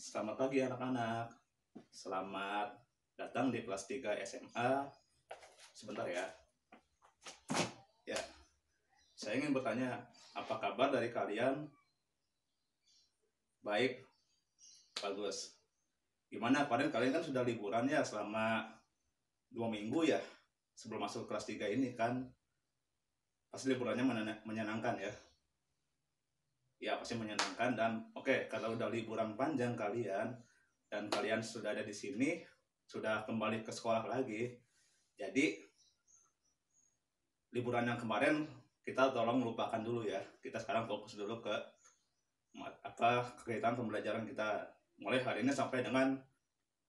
Selamat pagi anak-anak. Selamat datang di kelas 3 SMA. Sebentar ya. Ya, saya ingin bertanya, apa kabar dari kalian? Baik, bagus. Gimana kemarin kalian kan sudah liburan ya selama 2 minggu ya sebelum masuk kelas 3 ini kan? Pasti liburannya menyenangkan ya. Ya, pasti menyenangkan dan oke, kalau udah liburan panjang kalian dan kalian sudah ada di sini, sudah kembali ke sekolah lagi. Jadi liburan yang kemarin kita tolong lupakan dulu ya. Kita sekarang fokus dulu ke kegiatan pembelajaran kita mulai hari ini sampai dengan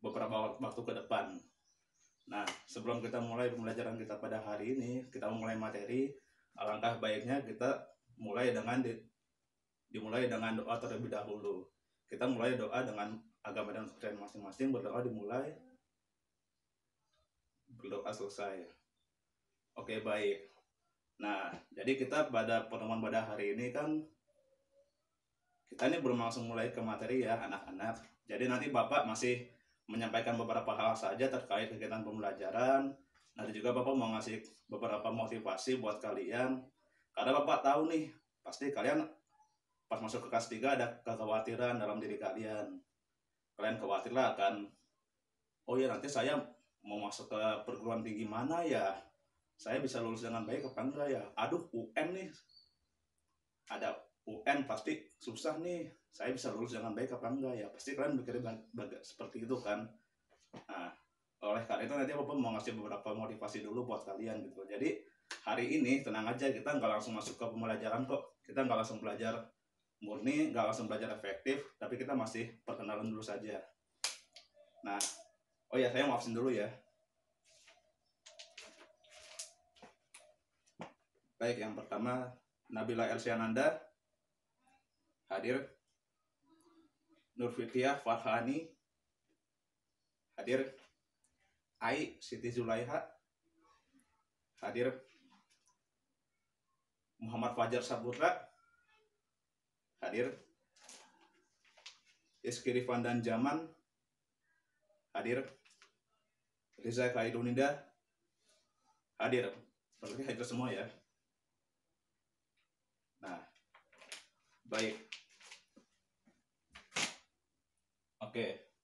beberapa waktu ke depan. Nah, sebelum kita mulai pembelajaran kita pada hari ini, kita mulai materi, alangkah baiknya kita dimulai dengan doa terlebih dahulu. Kita mulai doa dengan agama dan kepercayaan masing-masing, berdoa dimulai, berdoa selesai. Oke, baik. Nah, jadi kita pada pertemuan pada hari ini kan kita ini belum langsung mulai ke materi ya anak-anak. Jadi nanti Bapak masih menyampaikan beberapa hal saja terkait kegiatan pembelajaran. Nanti juga Bapak mau ngasih beberapa motivasi buat kalian. Karena Bapak tahu nih, pasti kalian pas masuk ke kelas 3 ada kekhawatiran dalam diri kalian. Kalian khawatir lah akan, oh ya nanti saya mau masuk ke perguruan tinggi mana ya? Saya bisa lulus dengan baik apa enggak ya? Aduh, UN nih. Ada UN pasti susah nih. Saya bisa lulus dengan baik apa enggak ya? Pasti kalian mikirnya seperti itu kan. Nah, oleh karena itu nanti Bapak mau ngasih beberapa motivasi dulu buat kalian gitu. Jadi hari ini tenang aja, kita nggak langsung masuk ke pembelajaran kok. Kita nggak langsung belajar murni, nggak langsung belajar efektif, tapi kita masih perkenalan dulu saja. Nah, oh ya saya maafin dulu ya. Baik, yang pertama Nabila Elsiananda hadir. Nurfitia Farhani hadir. Ai Siti Zulaiha hadir. Muhammad Fajar Saputra hadir. Rizky Rifan dan Jaman hadir. Riza Khairunida hadir. Berarti hadir semua ya. Nah, baik. Oke.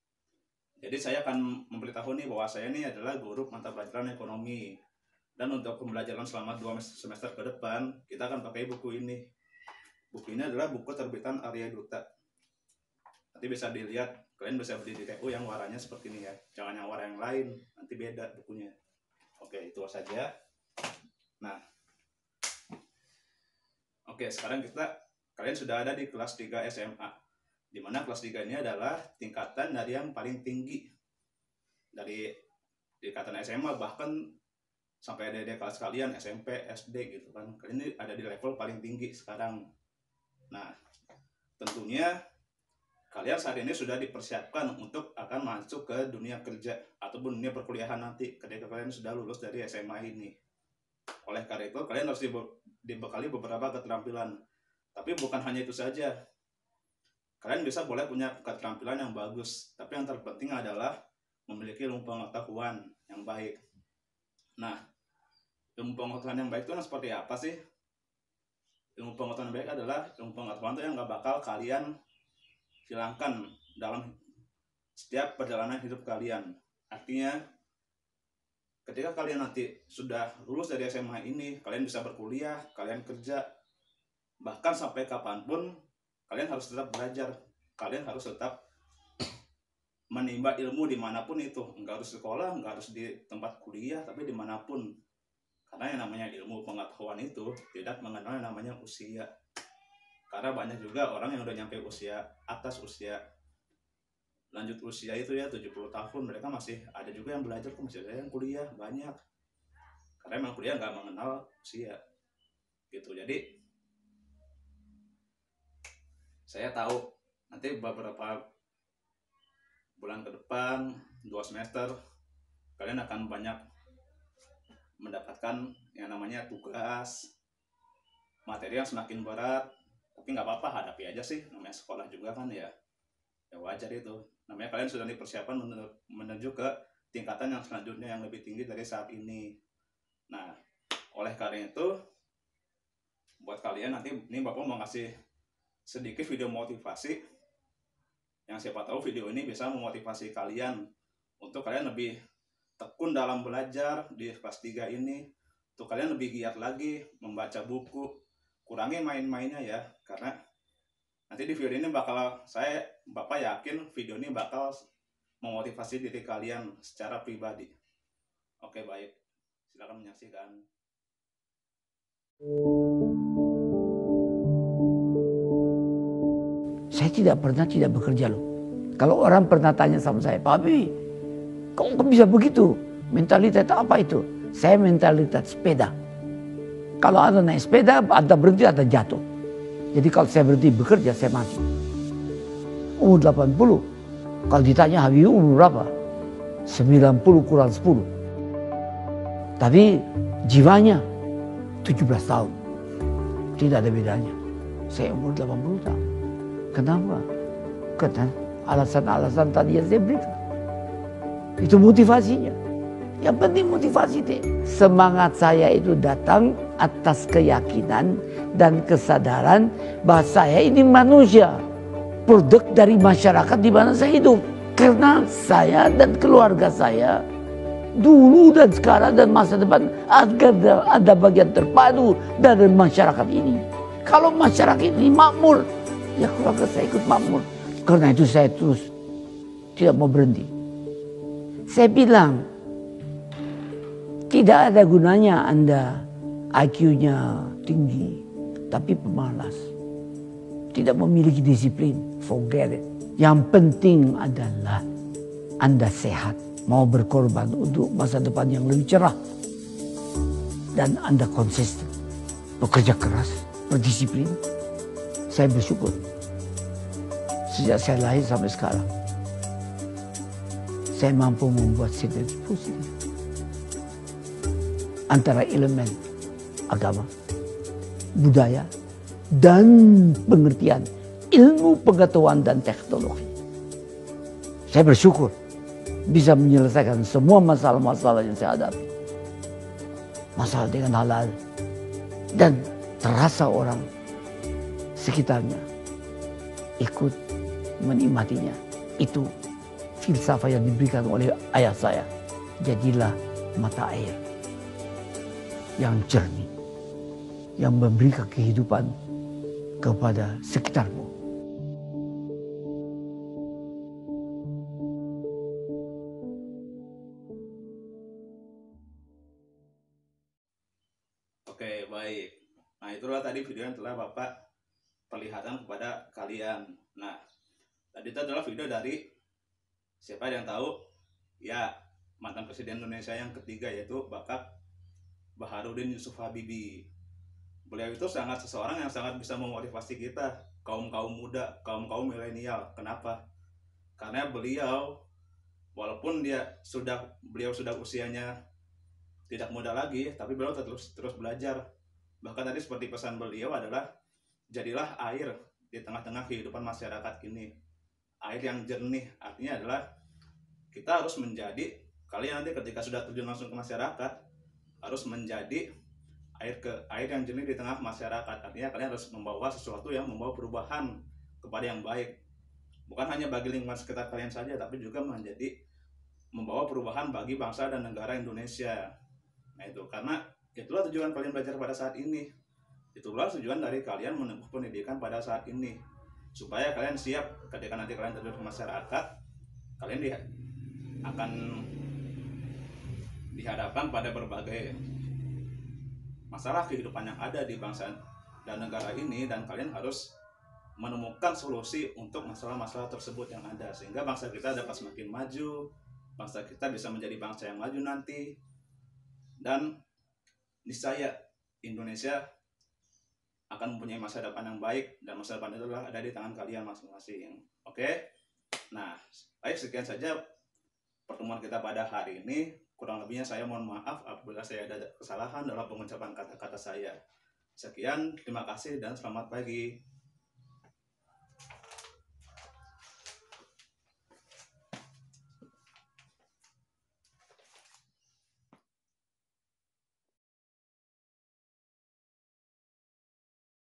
Jadi saya akan memberitahu nih bahwa saya ini adalah guru mata pelajaran ekonomi. Dan untuk pembelajaran selama 2 semester ke depan, kita akan pakai buku ini. Buku ini adalah buku terbitan Arya Duta. Nanti bisa dilihat, kalian bisa beli di TU yang warnanya seperti ini ya. Jangan yang warna yang lain, nanti beda bukunya. Oke, itu saja. Nah, oke, sekarang kalian sudah ada di kelas 3 SMA. Di mana kelas 3 ini adalah tingkatan dari yang paling tinggi. Dari tingkatan SMA, bahkan sampai ada kelas kalian SMP, SD gitu kan. Kalian ini ada di level paling tinggi sekarang. Nah, tentunya kalian saat ini sudah dipersiapkan untuk akan masuk ke dunia kerja ataupun dunia perkuliahan nanti ketika kalian sudah lulus dari SMA ini. Oleh karena itu, kalian harus dibekali beberapa keterampilan. Tapi bukan hanya itu saja. Kalian boleh punya keterampilan yang bagus, tapi yang terpenting adalah memiliki ilmu pengetahuan yang baik. Nah, ilmu pengetahuan yang baik itu seperti apa sih? Ilmu pengetahuan yang baik adalah ilmu pengetahuan itu yang gak bakal kalian hilangkan dalam setiap perjalanan hidup kalian. Artinya, ketika kalian nanti sudah lulus dari SMA ini, kalian bisa berkuliah, kalian kerja, bahkan sampai kapanpun, kalian harus tetap belajar. Kalian harus tetap menimba ilmu dimanapun itu. Nggak harus sekolah, nggak harus di tempat kuliah, tapi dimanapun. Karena yang namanya ilmu pengetahuan itu tidak mengenal yang namanya usia. Karena banyak juga orang yang udah nyampe atas usia lanjut usia itu ya 70 tahun, mereka masih ada juga yang belajar, masih ada yang kuliah, banyak. Karena memang kuliah nggak mengenal usia gitu. Jadi saya tahu nanti beberapa bulan ke depan, 2 semester, kalian akan banyak mendapatkan yang namanya tugas, materi yang semakin berat. Tapi nggak apa-apa, hadapi aja sih, namanya sekolah juga kan ya. Ya wajar itu. Namanya kalian sudah dipersiapkan menuju ke tingkatan yang selanjutnya yang lebih tinggi dari saat ini. Nah, oleh karena itu, buat kalian nanti ini Bapak mau ngasih sedikit video motivasi yang siapa tahu video ini bisa memotivasi kalian untuk kalian lebih tekun dalam belajar di kelas 3 ini, untuk kalian lebih giat lagi membaca buku, kurangi main-mainnya ya, karena nanti di video ini Bapak yakin video ini bakal memotivasi diri kalian secara pribadi. Oke, baik, silakan menyaksikan. Saya tidak pernah tidak bekerja loh. Kalau orang pernah tanya sama saya, Pak Habibie, kok bisa begitu? Mentalitas apa itu? Saya mentalitas sepeda. Kalau Anda naik sepeda, Anda berhenti, Anda jatuh. Jadi kalau saya berhenti bekerja, saya mati. Umur 80. Kalau ditanya Habibie umur berapa? 90 kurang 10. Tapi jiwanya 17 tahun. Tidak ada bedanya. Saya umur 80 tahun. Kenapa? Karena alasan-alasan tadi yang saya berikan. Itu motivasinya. Yang penting motivasi deh. Semangat saya itu datang atas keyakinan dan kesadaran bahwa saya ini manusia. Produk dari masyarakat di mana saya hidup. Karena saya dan keluarga saya dulu dan sekarang dan masa depan ada bagian terpadu dari masyarakat ini. Kalau masyarakat ini makmur, ya keluarga saya ikut makmur. Karena itu saya terus tidak mau berhenti. Saya bilang, tidak ada gunanya Anda IQ-nya tinggi, tapi pemalas. Tidak memiliki disiplin, forget it. Yang penting adalah Anda sehat, mau berkorban untuk masa depan yang lebih cerah. Dan Anda konsisten, bekerja keras, berdisiplin. Saya bersyukur. Sejak saya lahir sampai sekarang, saya mampu membuat sinergi positif antara elemen agama, budaya, dan pengertian ilmu pengetahuan dan teknologi. Saya bersyukur bisa menyelesaikan semua masalah-masalah yang saya hadapi. Masalah dengan halal. Dan terasa orang sekitarnya ikut menikmatinya. Itu filsafat yang diberikan oleh ayah saya. Jadilah mata air yang jernih, yang memberikan kehidupan kepada sekitarmu. Oke, baik. Nah, itulah tadi video yang telah Bapak perlihatkan kepada kalian. Nah, tadi itu adalah video dari siapa yang tahu? Ya, mantan Presiden Indonesia yang ketiga, yaitu Bapak Baharudin Yusuf Habibie. Beliau itu seseorang yang sangat bisa memotivasi kita, kaum-kaum muda, kaum-kaum milenial. Kenapa? Karena walaupun beliau sudah usianya tidak muda lagi, tapi beliau terus belajar. Bahkan tadi seperti pesan beliau adalah, jadilah air di tengah-tengah kehidupan masyarakat ini. Air yang jernih, artinya adalah kita harus menjadi, kalian nanti ketika sudah terjun langsung ke masyarakat, harus menjadi air yang jernih di tengah masyarakat. Artinya kalian harus membawa sesuatu yang membawa perubahan kepada yang baik, bukan hanya bagi lingkungan sekitar kalian saja, tapi juga membawa perubahan bagi bangsa dan negara Indonesia. Nah, itu karena itulah tujuan kalian belajar pada saat ini. Itulah tujuan dari kalian menempuh pendidikan pada saat ini, supaya kalian siap ketika nanti kalian terjun ke masyarakat, kalian akan dihadapkan pada berbagai masalah kehidupan yang ada di bangsa dan negara ini, dan kalian harus menemukan solusi untuk masalah-masalah tersebut yang ada, sehingga bangsa kita dapat semakin maju, bangsa kita bisa menjadi bangsa yang maju nanti, dan niscaya Indonesia akan mempunyai masa depan yang baik, dan masa depan itu adalah ada di tangan kalian masing-masing. Oke? Nah, baik, sekian saja pertemuan kita pada hari ini. Kurang lebihnya saya mohon maaf apabila saya ada kesalahan dalam pengucapan kata-kata saya. Sekian, terima kasih dan selamat pagi.